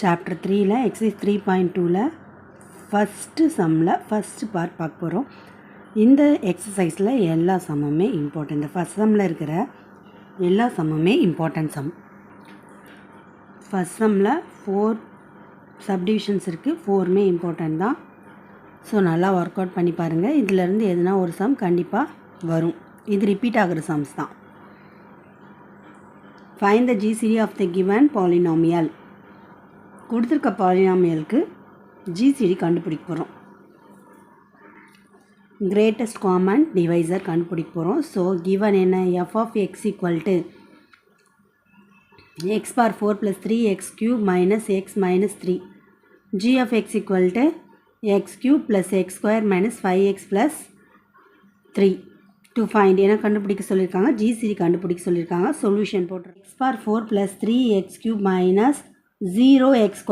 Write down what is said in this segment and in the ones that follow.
Chapter 3ல exercise 3.2ல first சம்மில் ஃபஸ்ட்டு பார்ட் பார்க்க போகிறோம். இந்த எக்ஸசைஸில் எல்லா சம்முமே இம்பார்ட்டன்ட். இந்த ஃபஸ்ட் சம்மில் இருக்கிற எல்லா சம்முமே இம்பார்ட்டன்ட் சம். ஃபஸ்ட் சம்மில் 4 சப்டிவிஷன்ஸ் இருக்குது, 4மே இம்பார்ட்டன்ட் தான். ஸோ நல்லா ஒர்க் அவுட் பண்ணி பாருங்கள். இதிலேருந்து எதுனா ஒரு சம் கண்டிப்பாக வரும். இது ரிப்பீட் ஆகிற சம்ஸ் தான். Find the GCD of the given polynomial. கொடுத்துருக்க பாலினாமியலுக்கு ஜிசிடி கண்டுபிடிக்க போகிறோம். கிரேட்டஸ்ட் காமன் டிவைசர் கண்டுபிடிக்க போகிறோம். ஸோ கிவன் என்ன, f of x equal to x power 4 + 3x³ - x - 3, g of x equal to x³ + x² - 5x + 3. To find என்ன கண்டுபிடிக்க சொல்லியிருக்காங்க, ஜிசிடி கண்டுபிடிக்க சொல்லியிருக்காங்க. சொல்யூஷன் போட்டுருக்கோம். X power 4 + 3x³ - 0x²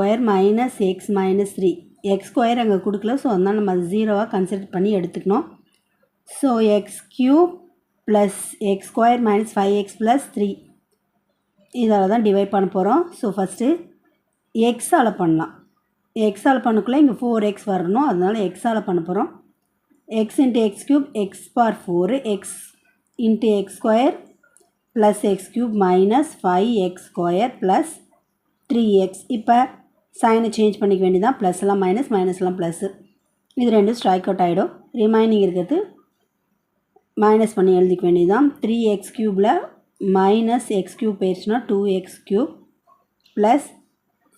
- x - 3. x² அங்கே கொடுக்கல, ஸோ அதனால் நம்ம அது 0வாக கன்சிடர் பண்ணி எடுத்துக்கணும். ஸோ x³ + x² - 5x + 3 இதால் தான் டிவைட் பண்ண போகிறோம். ஸோ ஃபஸ்ட்டு எக்ஸால் பண்ணலாம். எக்ஸால் பண்ணக்குள்ளே இங்கே 4x வரணும், அதனால் எக்ஸால் பண்ண போகிறோம். x × x³ x பார் 4 x × x² + x³ - 5x² + 3x. இப்போ சைனை சேஞ்ச் பண்ணிக்க வேண்டியதான். ப்ளஸ் எல்லாம் மைனஸ், மைனஸ் எல்லாம் ப்ளஸ்ஸு. இது ரெண்டும் ஸ்ட்ரைக் அவுட் ஆகிடும். ரிமைனிங் இருக்கிறது மைனஸ் பண்ணி எழுதிக்க வேண்டியதான். 3x³ -x³ போயிடுச்சுன்னா 2x³ +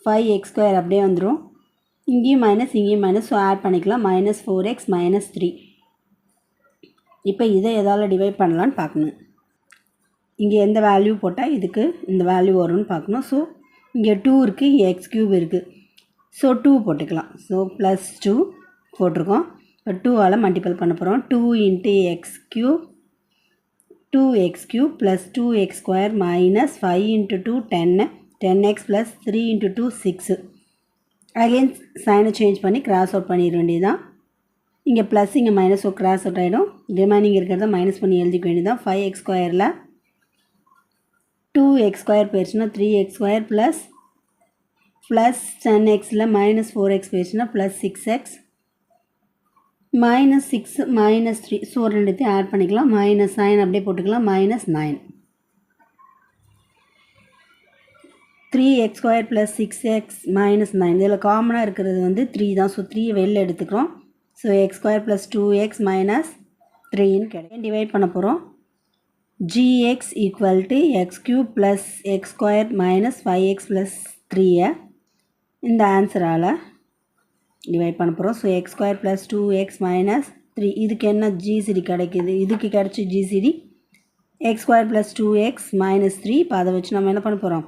5x² அப்படியே வந்துடும். இங்கேயும் மைனஸ், இங்கேயும் மைனஸ், ஸோ ஆட் பண்ணிக்கலாம். -4x - 3. இப்போ இதை எதால் டிவைட் பண்ணலான்னு பார்க்கணும். இங்கே எந்த வேல்யூ போட்டால் இதுக்கு இந்த வேல்யூ வரும்னு பார்க்கணும். ஸோ இங்கே 2 இருக்குது, x³ இருக்குது, ஸோ 2 போட்டுக்கலாம். ஸோ +2 போட்டிருக்கோம். இப்போ 2ஆல் மல்டிபிள் பண்ண போகிறோம். 2 × x³ 2x³ + 2x² - 5 × 2 10, 10x + 3 × 2 6. Again சைனை சேஞ்ச் பண்ணி கிராஸ் அவுட் பண்ணிட வேண்டியதுதான். இங்கே ப்ளஸ், இங்கே மைனஸ், ஸோ கிராஸ் அவுட் ஆகிடும். ரிமைனிங் இருக்கிறத மைனஸ் பண்ணி எழுதிக்க வேண்டியதான். 5x² 2x² போயிடுச்சுன்னா 3x² + 10xல் -4x போயிடுச்சுன்னா +6x -6 -3. ஸோ ரெண்டுத்தையும் ஆட் பண்ணிக்கலாம். -9 அப்படியே போட்டுக்கலாம். -9. 3x² + 6x - 9. இதில் காமனாக இருக்கிறது வந்து 3 தான். ஸோ 3 வெளில எடுத்துக்கிறோம். ஸோ x² + 2x - 3ன்னு கிடைக்கும். டிவைட் பண்ண போகிறோம். gx equal to x³ + x² - 5x + 3 இந்த ஆன்சரால் டிவைட் பண்ண போகிறோம். ஸோ x² + 2x - 3 இதுக்கு என்ன ஜிசிடி கிடைக்கிது, இதுக்கு கிடைச்சி ஜிசிடி x² + 2x - 3. இப்போ அதை வச்சு நம்ம என்ன பண்ண போகிறோம்,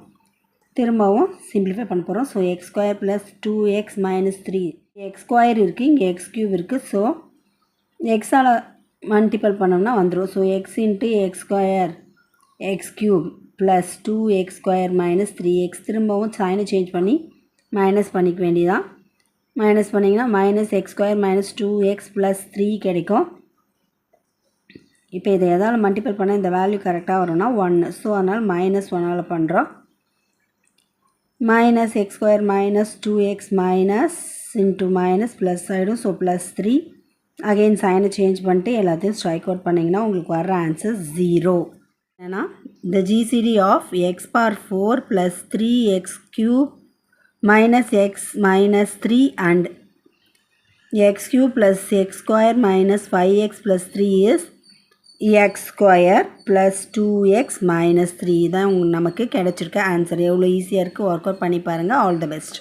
திரும்பவும் சிம்பிளிஃபை பண்ண போகிறோம். ஸோ x² + 2x - 3, x² இருக்குது, இங்கே x³ இருக்குது. ஸோ எக்ஸால் மல்டிபிள் பண்ணோம்னா வந்துடும். So x × x² x³ + 2x² - 3x. திரும்பவும் சைனை சேஞ்ச் பண்ணி மைனஸ் பண்ணிக்க வேண்டியதான். மைனஸ் பண்ணிங்கன்னா -x² - 2x + 3 கிடைக்கும். இப்போ இதை எதால் மல்டிபிள் பண்ணால் இந்த வேல்யூ கரெக்டாக வரும்னா 1. ஸோ அதனால் -1ஆல் பண்ணுறோம். -x² - 2x - ப்ளஸ் ஆகிடும். ஸோ +3. அகெயின் சைனை சேஞ்ச் பண்ணிட்டு எல்லாத்தையும் ஸ்ட்ரைக் அவுட் பண்ணிங்கன்னா உங்களுக்கு வர்ற ஆன்சர் 0. ஏன்னா the GCD of x bar 4 + 3x³ - x - 3 and x³ + x² - 5x + 3 is x² + 2x - 3 தான் நமக்கு கிடைச்சிருக்க ஆன்சர். எவ்வளோ ஈஸியாக இருக்குது, ஒர்க் அவுட் பண்ணி பாருங்கள். All the best.